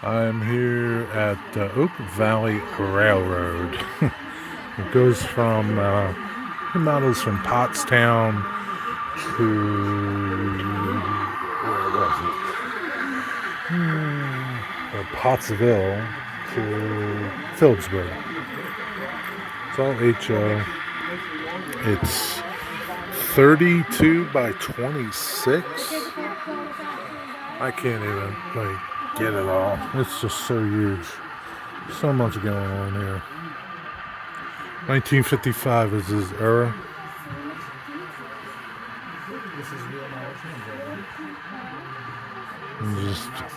I'm here at the Valley Railroad. It goes from, it models from Pottstown to, where was it? Or Pottsville to Phillipsburg. It's all HO. It's 32 by 26. I can't even, get it all. It's just so huge. So much going on here. 1955 is his era.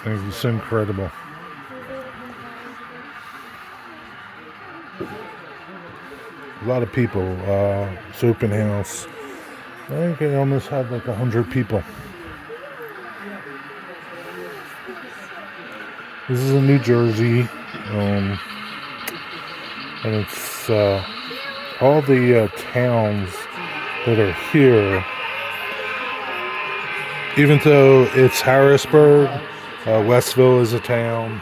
It's incredible. A lot of people. It's open house. I think they almost had like 100 people. This is in New Jersey, and it's all the towns that are here. Even though it's Harrisburg, Westville is a town,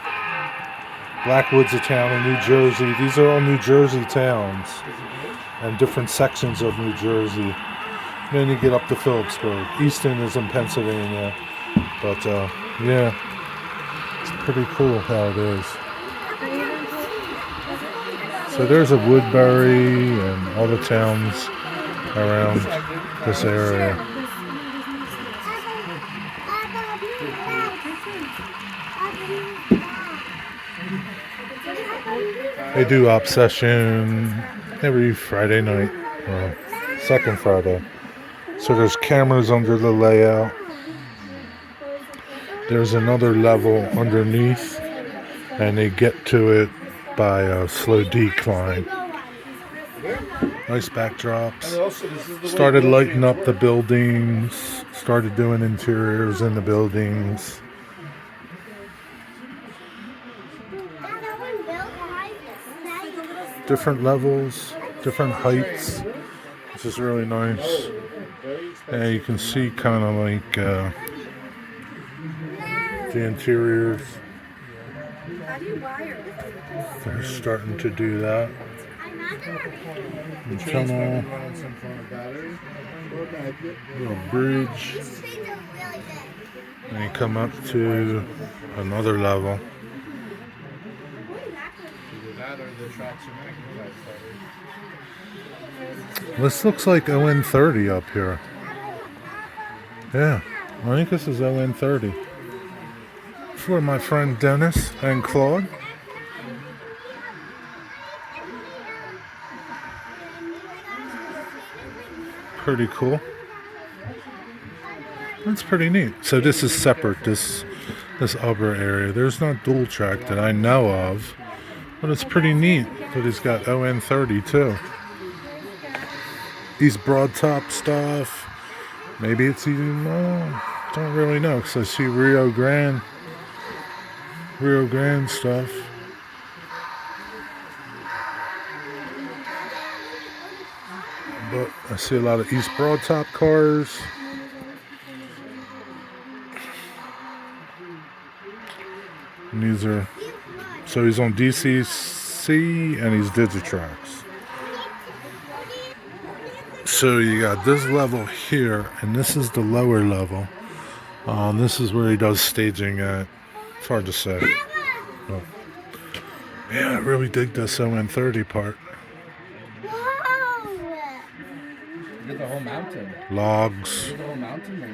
Blackwood's a town in New Jersey. These are all New Jersey towns and different sections of New Jersey. Then you get up to Phillipsburg. Easton is in Pennsylvania, but yeah. It's pretty cool how it is. So there's a Woodbury and all the towns around this area. They do op session every Friday night, second Friday. So there's cameras under the layout. There's another level underneath, and they get to it by a slow decline. Nice backdrops. Started lighting up the buildings. Started doing interiors in the buildings. Different levels, different heights, which is really nice. And you can see kind of like the interiors. They're starting to do that. The tunnel, little bridge, and you come up to another level. This looks like HO30 up here. Yeah, I think this is HO30. For my friend Dennis and Claude. Pretty cool. That's pretty neat. So this is separate, this upper area. There's not dual track that I know of, but it's pretty neat that he's got HO30 too. These broad top stuff. Maybe it's even, don't really know, because I see Rio Grande stuff. But I see a lot of East Broad Top cars. And these are, so he's on DCC and he's Digitrax. So you got this level here, and this is the lower level. This is where he does staging at. It's hard to say. But yeah, I really dig this HO30 part. Look at the whole mountain. Logs. Look at the whole mountain they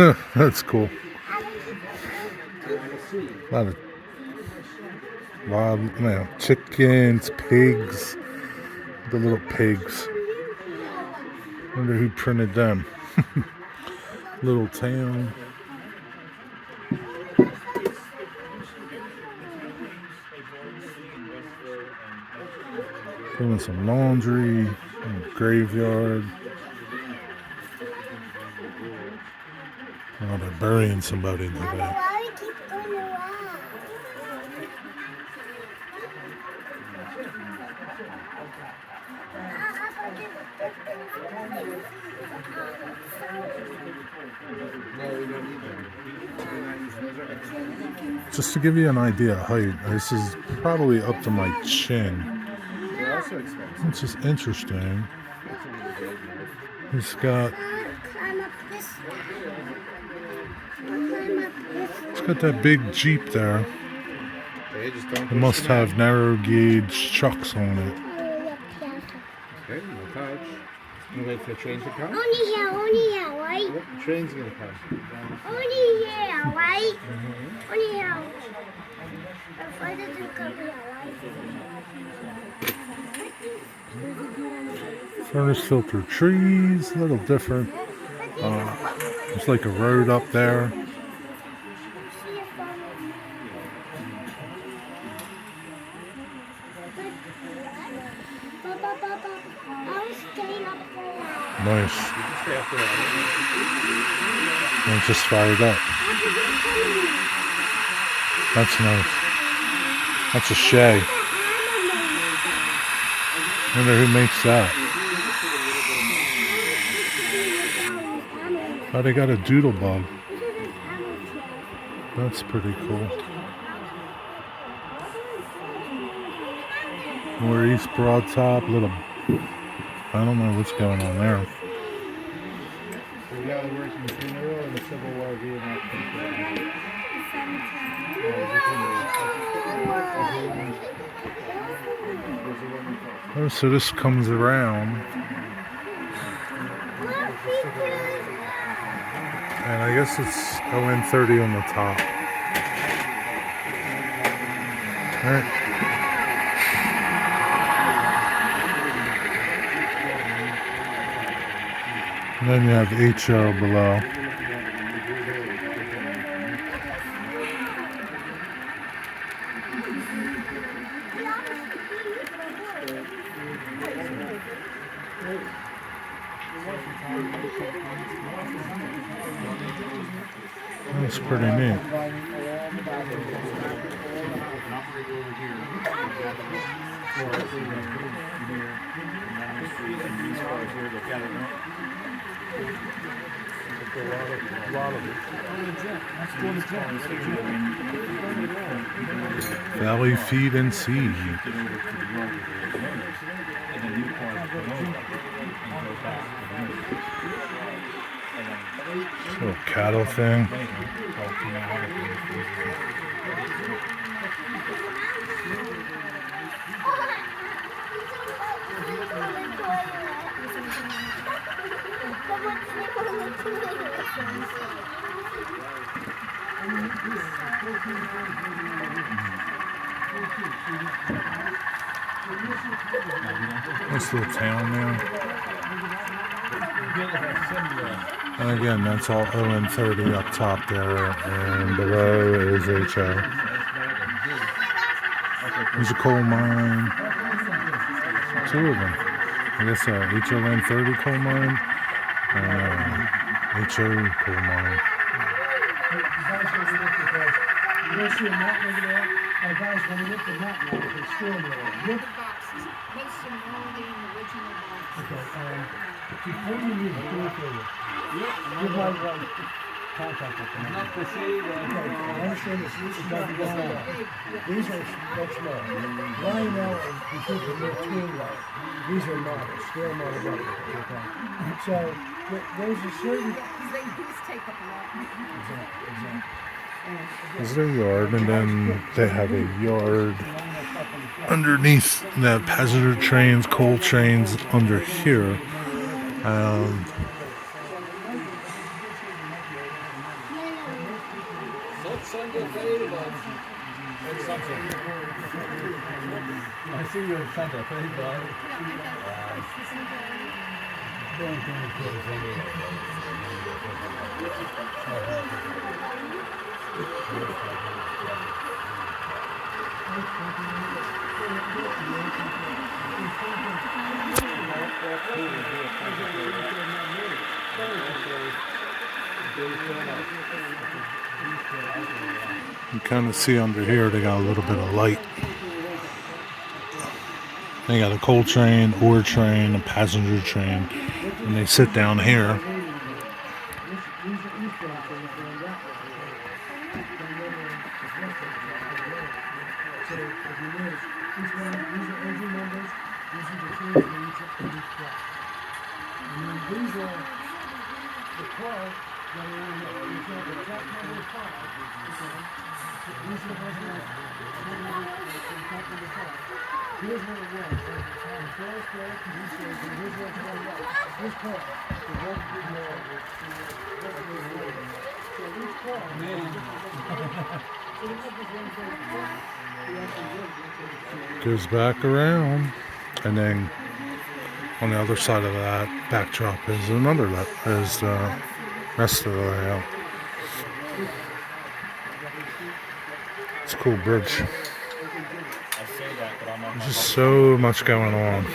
made. That's cool. A lot of wild, chickens, pigs. The little pigs. Wonder who printed them. Little town. Doing some laundry, graveyard. Oh, they're burying somebody in the back. Just to give you an idea of height, this is probably up to my chin, They're also expensive. which is interesting. He's got that big Jeep there. They just don't. It must have narrow gauge trucks on it. Okay, no touch. You wait for the train to come? Only here, right? Yep, the train's gonna come. Only here, right? Only here. Why does it come here, right? Furnace filter trees, a little different. There's like a road up there. I'll stay up there. Nice. Stay up there. And it just fired up. That's nice. That's a Shay. I wonder who makes that. Oh, they got a doodle bug. That's pretty cool. More East Broad Top, little. I don't know what's going on there. We got the working funeral and the Civil War reenactment. Oh, so this comes around. And I guess it's HOn3 on the top. Alright. And then you have HO below. That's pretty neat. Valley Feed and Seed. Little cattle thing. Nice little town there. And again, that's all HOn3 up top there, and below is HO. There's a coal mine. Two of them. I guess HOn3 coal mine and HO coal mine. You don't see a mountain over there? Guys, when we hit the mountain, it's still there. Look. Okay, before you leave, do me a favor. Give my contact with them. Not to say that. I understand this. These are small. That's small. Lionel and because of their team life, these are models. They're model buttons. Okay. So there's a certain. They just take up a lot. Exactly. Is their yard, and then they have a yard underneath that passenger trains, coal trains under here. I see you in Santa Fe, bud. You kind of see under here they got a little bit of light. They got a coal train, ore train, a passenger train, and they sit down here. branch is going that way. So if you notice, these are engine numbers, these are the trains in each track. And then these are the cars that are in there. For example, track number 5, okay? So these are the ones that track number 5. Here's what it was. The first track, these trains, and here's what's going on. This car, the one big yard, so each car, Goes back around, and then on the other side of that backdrop is another is the rest of the layout. It's a cool bridge. There's just so much going on.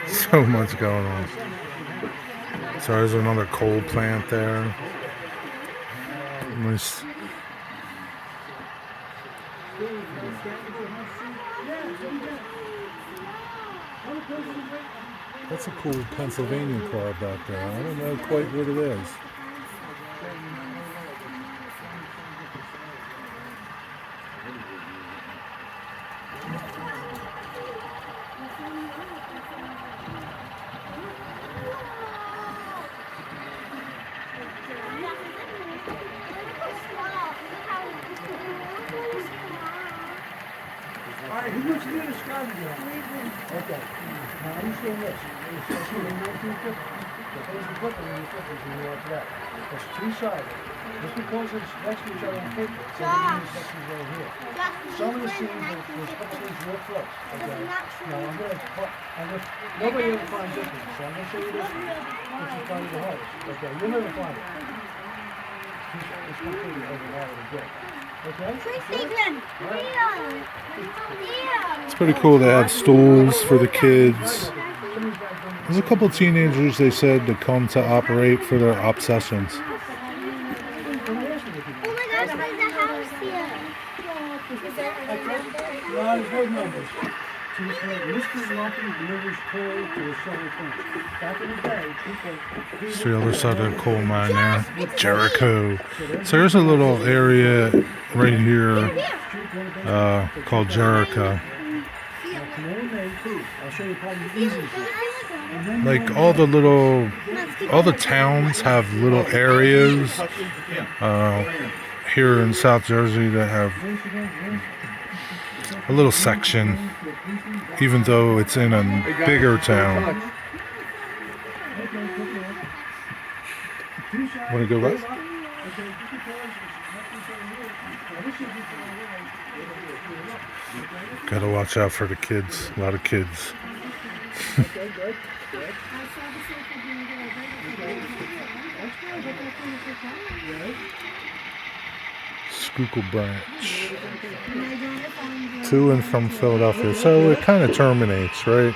So much going on. So there's another coal plant there. Nice. That's a cool Pennsylvania car back there. I don't know quite what it is. Alright, who wants to do the sky again? Okay. Now understand this. It's in 1950. The things we put in the 50s and like that. It's two-sided. Just because it's next to each other on paper, so the sections over here. Some of the scenes there's sections real close. Okay. Now nobody ever finds this one, so I'm gonna show you this one. This is probably the hardest. Okay, you'll never find it. It's completely overlapped with good. Okay? It's pretty cool. They have stools for the kids. There's a couple teenagers, they said, to come to operate for their obsessions. Oh my gosh, there's a house here. No, there's no numbers. Mr. Lumpy delivers coal to the southern front. Back in the day, people... It's the other side of the coal mine there. Jericho. So there's a little area right here called Jericho. I'll show you probably the easiest one. Like all the towns have little areas here in South Jersey that have a little section, even though it's in a bigger town. Want to go right? Gotta watch out for the kids. A lot of kids. Schuylkill Branch. To and from Philadelphia. So it kind of terminates, right?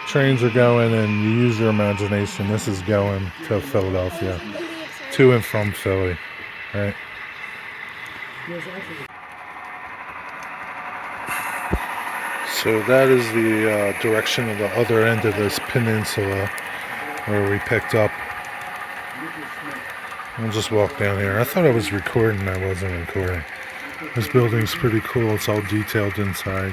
Trains are going and you use your imagination. This is going to Philadelphia. To and from Philly, right? So that is the direction of the other end of this peninsula where we picked up. I'll just walk down here. I thought I was recording. I wasn't recording. This building's pretty cool. It's all detailed inside.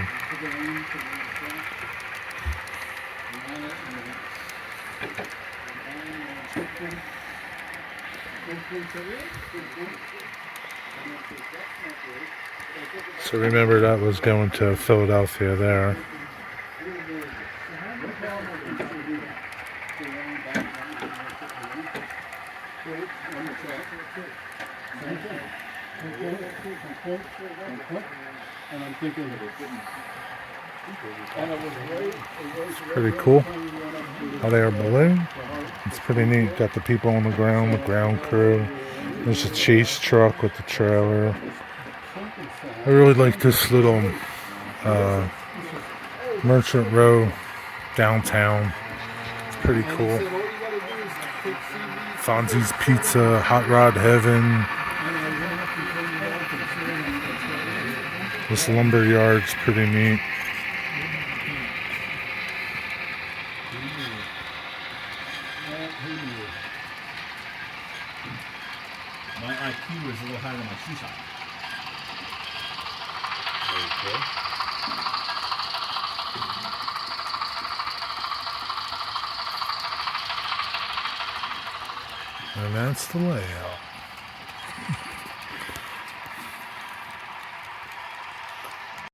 So remember that was going to Philadelphia there. Pretty cool. Hot air balloon. It's pretty neat. Got the people on the ground, the ground crew. There's a chase truck with the trailer. I really like this little Merchant Row downtown. It's pretty cool. Fonzie's Pizza, Hot Rod Heaven. This lumber yard's pretty neat. My IQ is a little higher than my shoe size. Okay. And that's the layout.